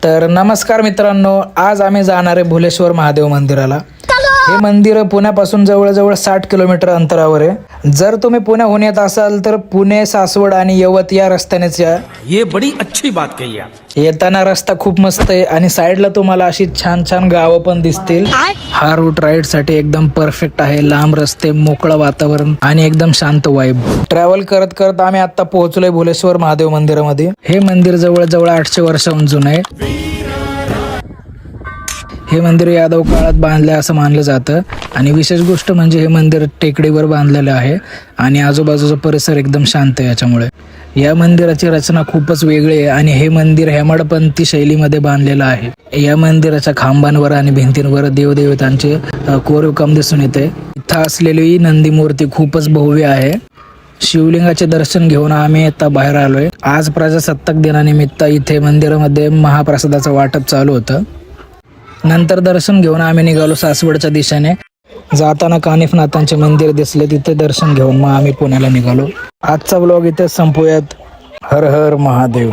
तर नमस्कार मित्रांनो, आज आम्ही जाणार आहे भुलेश्वर महादेव मंदिराला। हे मंदिर पुण्यापासून जवळजवळ 60 किलोमीटर अंतरावर आहे। जर तुम्ही पुण्याहून येत असाल तर पुणे, सासवड आणि यवत या रस्त्यानेच या। ये बड़ी अच्छी बात कही आप। येताना रस्ता खूप मस्त आहे आणि साईडला तुम्हाला अशी छान छान गावं पण दिसतील। हा रूट राईड साठी एकदम परफेक्ट आहे। लांब रस्ते, मोकळं वातावरण आणि एकदम शांत वाईब। ट्रॅव्हल करत करत आम्ही आता पोहोचलोय भुलेश्वर महादेव मंदिरामध्ये। हे मंदिर जवळजवळ 800 वर्षांहून जुनं आहे। हे मंदिर यादव काळात बांधले असं मानलं जातं आणि विशेष गोष्ट म्हणजे हे मंदिर टेकडीवर बांधलेलं आहे आणि आजूबाजूचा परिसर एकदम शांत आहे। याच्यामुळे या मंदिराची रचना खूपच वेगळी आहे आणि हे मंदिर हेमाडपंथी शैलीमध्ये बांधलेलं आहे। या मंदिराच्या खांबांवर आणि भिंतींवर देवदेवतांचे कोरीवकाम दिसून येते। इथं असलेली नंदी मूर्ती खूपच भव्य आहे। शिवलिंगाचे दर्शन घेऊन आम्ही आता बाहेर आलोय। आज प्रजासत्ताक दिनानिमित्त इथे मंदिरामध्ये महाप्रसादाचं वाटप चालू होतं। नंतर दर्शन घेऊन आम्ही निघालो सासवडच्या दिशेने। जाताना कानिफनाथांचे मंदिर दिसले, तिथे दर्शन घेऊन मग आम्ही पुण्याला निघालो। आजचा व्लॉग इथे संपूयात। हर हर महादेव।